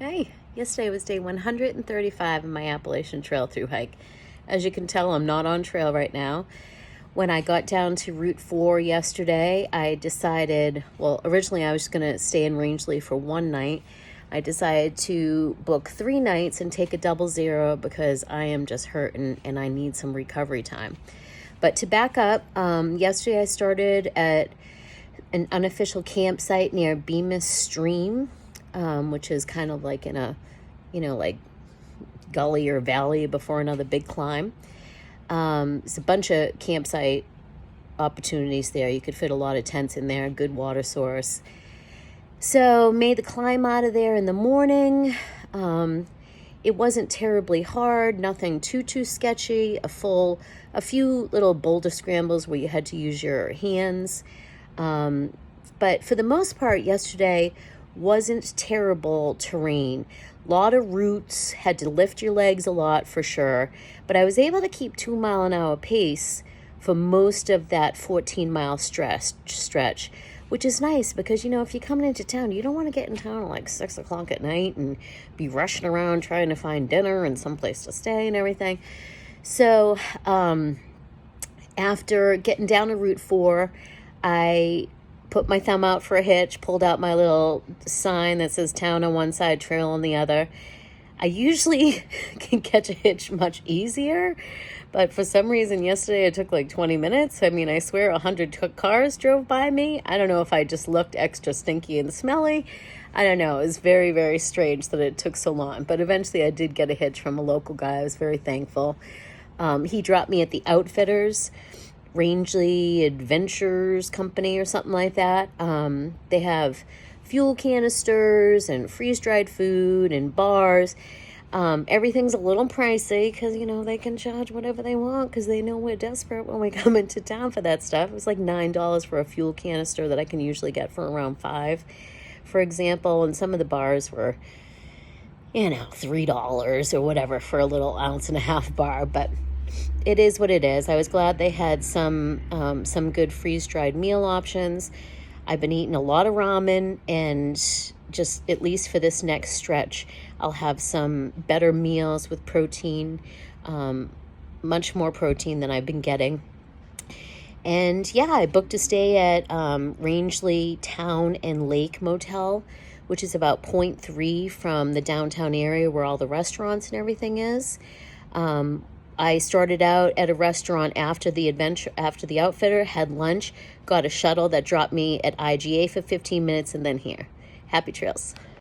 Hey, yesterday was day 135 of my Appalachian Trail through hike. As you can tell, I'm not on trail right now. When I got down to Route 4 yesterday, I decided, well, originally I was just going to stay in Rangeley for one night. I decided to book 3 nights and take a 00 because I am just hurting and I need some recovery time. But to back up, yesterday I started at an unofficial campsite near Bemis Stream, which is kind of like in a, like gully or valley before another big climb. It's a bunch of campsite opportunities there. You could fit a lot of tents in there, good water source. So made the climb out of there in the morning. It wasn't terribly hard, nothing too sketchy. A few little boulder scrambles where you had to use your hands. But for the most part, yesterday wasn't terrible terrain. A lot of roots, had to lift your legs a lot for sure. But I was able to keep 2-mile-an-hour pace for most of that 14-mile stretch, which is nice because, if you're coming into town, you don't want to get in town at like 6 o'clock at night and be rushing around trying to find dinner and someplace to stay and everything. So after getting down to Route 4, I put my thumb out for a hitch, pulled out my little sign that says town on one side, trail on the other. I usually can catch a hitch much easier, but for some reason yesterday it took like 20 minutes. I swear 100 cars drove by me. I don't know if I just looked extra stinky and smelly. I don't know. It was very, very strange that it took so long, but eventually I did get a hitch from a local guy. I was very thankful. He dropped me at the Outfitters Rangeley Adventures Company or something like that. They have fuel canisters and freeze-dried food and bars. Everything's a little pricey because, they can charge whatever they want because they know we're desperate when we come into town for that stuff. It was like $9 for a fuel canister that I can usually get for around $5, for example. And some of the bars were, $3 or whatever for a little 1.5-ounce bar, but it is what it is. I was glad they had some good freeze-dried meal options. I've been eating a lot of ramen, and just at least for this next stretch, I'll have some better meals with protein, much more protein than I've been getting. And yeah, I booked a stay at Rangeley Town and Lake Motel, which is about 0.3 from the downtown area where all the restaurants and everything is. I started out at a restaurant after the Outfitter, had lunch, got a shuttle that dropped me at IGA for 15 minutes, and then here. Happy trails.